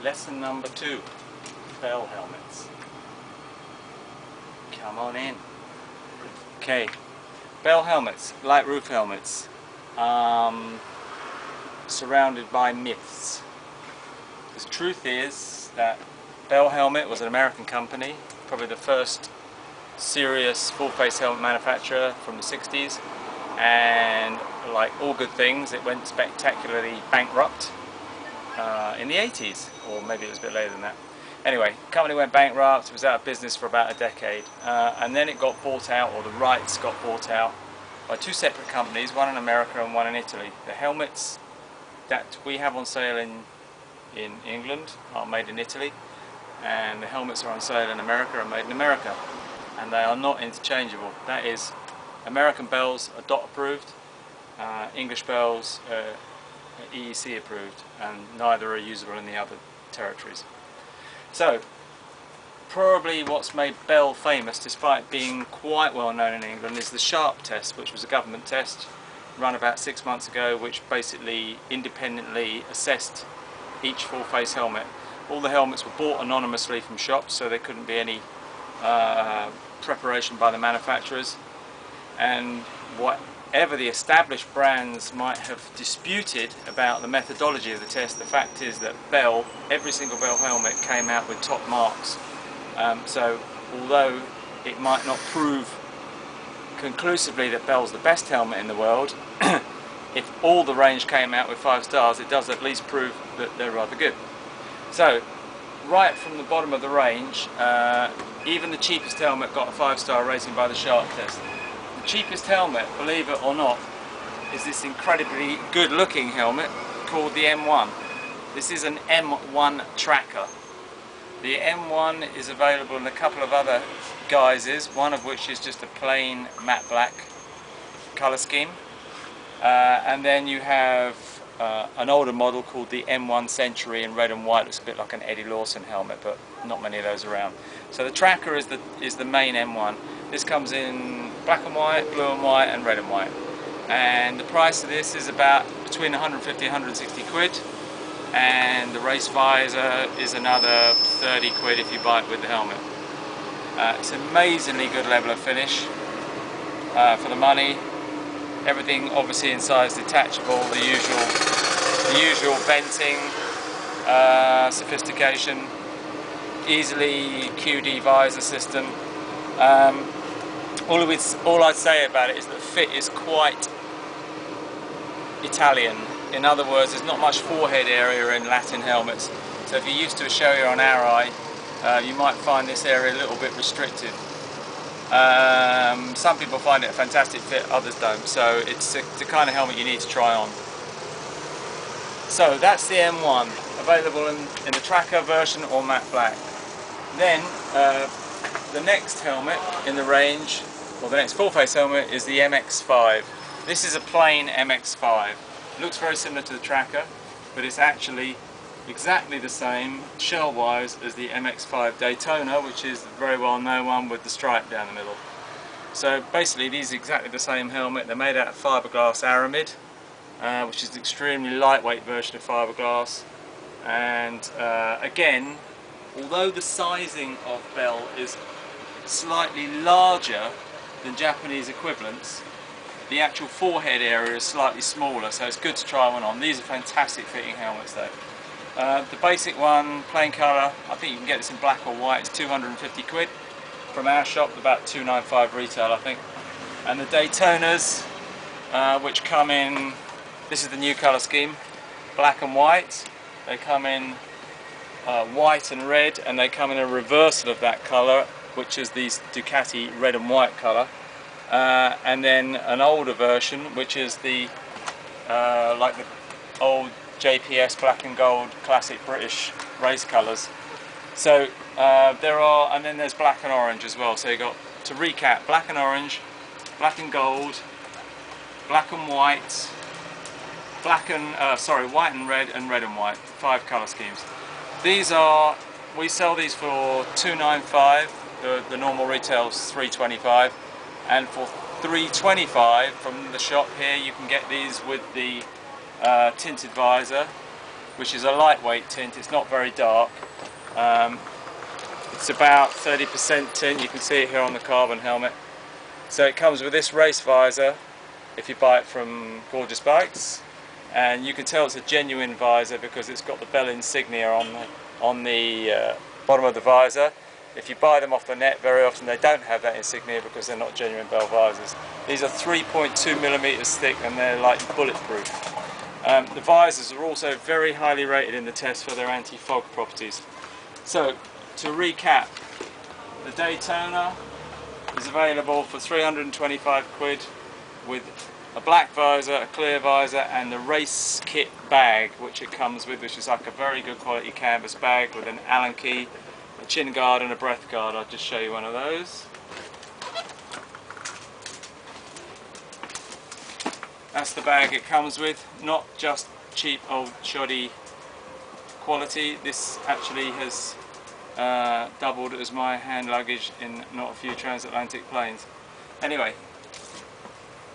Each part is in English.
Lesson number 2, bell helmets. Come on in. Okay, bell helmets, light roof helmets, surrounded by myths. The truth is that Bell Helmet was an American company, probably the first serious full-face helmet manufacturer from the 60s, and like all good things, it went spectacularly bankrupt in the 80s, or maybe it was a bit later than that. Anyway, the company went bankrupt, it was out of business for about a decade, and then it got bought out, or the rights got bought out, by two separate companies, one in America and one in Italy. The helmets that we have on sale in England are made in Italy, and the helmets are on sale in America are made in America, and they are not interchangeable. That is, American bells are DOT approved, English bells are EEC approved, and neither are usable in the other territories. So, probably what's made Bell famous, despite being quite well known in England, is the Sharp test, which was a government test run about 6 months ago, which basically independently assessed each full-face helmet. All the helmets were bought anonymously from shops, so there couldn't be any preparation by the manufacturers, and whatever the established brands might have disputed about the methodology of the test, the fact is that Bell, every single Bell helmet came out with top marks. So although it might not prove conclusively that Bell's the best helmet in the world, if all the range came out with 5 stars, it does at least prove that they're rather good. So, right from the bottom of the range, even the cheapest helmet got a 5-star rating by the Sharp test. The cheapest helmet, believe it or not, is this incredibly good looking helmet called the M1. This is an M1 tracker. The M1 is available in a couple of other guises, one of which is just a plain matte black colour scheme. And then you have an older model called the M1 Century in red and white. Looks a bit like an Eddie Lawson helmet, but not many of those around. So the tracker is the main M1. This comes in black and white, blue and white, and red and white. And the price of this is about between 150 and 160 quid. And the race visor is another 30 quid if you buy it with the helmet. It's an amazingly good level of finish for the money. Everything obviously inside is detachable, the usual venting, sophistication, easily QD visor system. All I'd say about it is that the fit is quite Italian. In other words, there's not much forehead area in Latin helmets, so if you're used to a showy on our eye, you might find this area a little bit restrictive. Some people find it a fantastic fit, others don't, so it's the kind of helmet you need to try on. So that's the M1, available in the tracker version or matte black. Then the next helmet in the range, or the next full-face helmet, is the MX5. This is a plain MX5. It looks very similar to the tracker, but it's actually exactly the same shell-wise as the MX5 Daytona, which is the very well-known one with the stripe down the middle. So basically these are exactly the same helmet. They're made out of fiberglass aramid, which is an extremely lightweight version of fiberglass. And again, although the sizing of Bell is slightly larger than Japanese equivalents, the actual forehead area is slightly smaller, so it's good to try one on. These are fantastic fitting helmets though. The basic one, plain colour, I think you can get this in black or white, it's 250 quid. From our shop, about 295 retail I think. And the Daytonas, which come in, this is the new colour scheme, black and white. They come in white and red, and they come in a reversal of that colour, which is the Ducati red and white colour. And then an older version, which is the like the old JPS black and gold classic British race colours. So there are, and then there's black and orange as well. So you got, to recap, black and orange, black and gold, black and white, white and red and white. 5 colour schemes. These are, we sell these for $295. The normal retail is $325, and for $325 from the shop here you can get these with the tinted visor which is a lightweight tint. It's not very dark. It's about 30% tint. You can see it here on the carbon helmet. So it comes with this race visor if you buy it from Gorgeous Bikes, and you can tell it's a genuine visor because it's got the Bell insignia on the bottom of the visor. If you buy them off the net, very often they don't have that insignia because they're not genuine Bell visors. These are 3.2mm thick and they're like bulletproof. The visors are also very highly rated in the test for their anti-fog properties. So, to recap, the Daytona is available for 325 quid with a black visor, a clear visor, and the race kit bag which it comes with, which is like a very good quality canvas bag with an Allen key, a chin guard and a breath guard. I'll just show you one of those. That's the bag it comes with, not just cheap old shoddy quality. This actually has doubled as my hand luggage in not a few transatlantic planes. Anyway,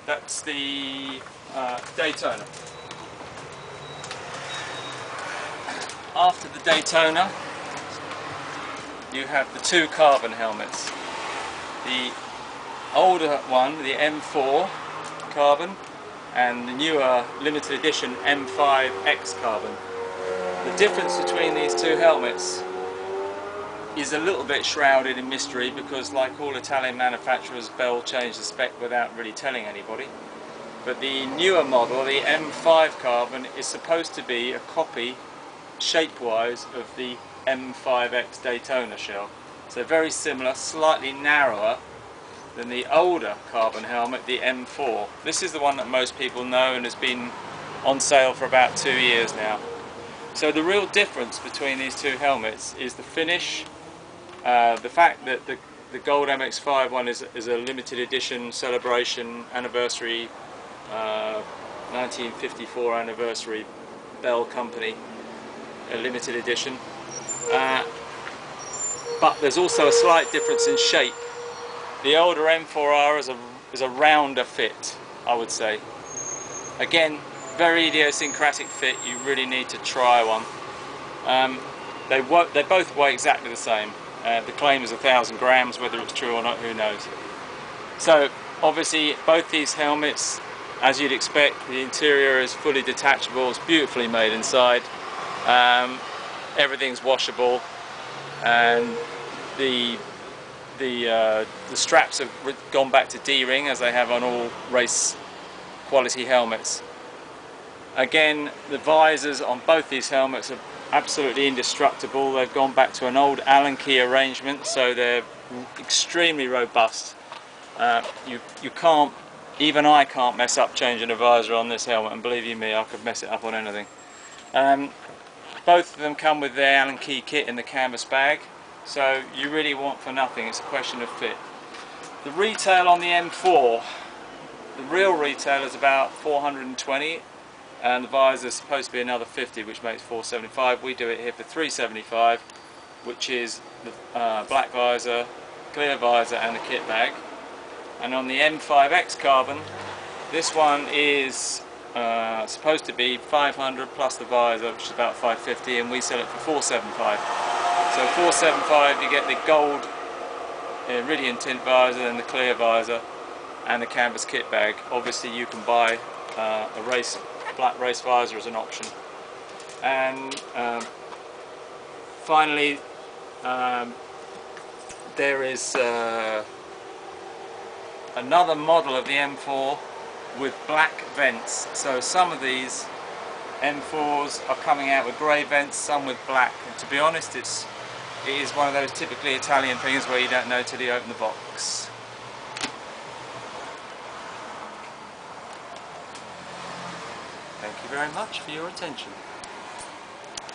that's the Daytona. After the Daytona, you have the two carbon helmets. The older one, the M4 carbon, and the newer limited edition M5X carbon. The difference between these two helmets is a little bit shrouded in mystery because, like all Italian manufacturers, Bell changed the spec without really telling anybody. But the newer model, the M5 carbon, is supposed to be a copy, shape-wise, of the M5X Daytona shell. So very similar, slightly narrower than the older carbon helmet, the M4. This is the one that most people know and has been on sale for about 2 years now. So the real difference between these two helmets is the finish. The fact that the gold MX5 one is a limited edition celebration anniversary, 1954 anniversary Bell Company, a limited edition. But there's also a slight difference in shape. The older M4R is a rounder fit, I would say. Again, very idiosyncratic fit. You really need to try one. They both weigh exactly the same. The claim is 1,000 grams, whether it's true or not, who knows. So obviously both these helmets, as you'd expect, the interior is fully detachable, it's beautifully made inside, everything's washable, and the straps have gone back to D-ring as they have on all race quality helmets. Again, the visors on both these helmets are absolutely indestructible. They've gone back to an old Allen key arrangement, so they're extremely robust. You can't, even I can't mess up changing a visor on this helmet, and believe you me, I could mess it up on anything. Both of them come with their Allen key kit in the canvas bag, so you really want for nothing. It's a question of fit. The retail on the M4, the real retail is about 420. And the visor is supposed to be another 50, which makes 475. We do it here for 375, which is the black visor, clear visor and the kit bag. And on the M5X carbon, this one is supposed to be 500 plus the visor, which is about 550, and we sell it for 475. So 475 you get the gold iridium tint visor and the clear visor and the canvas kit bag. Obviously you can buy a black race visor as an option. And finally there is another model of the M4 with black vents. So some of these M4s are coming out with grey vents, some with black, and to be honest it is one of those typically Italian things where you don't know till you open the box. Thank you very much for your attention.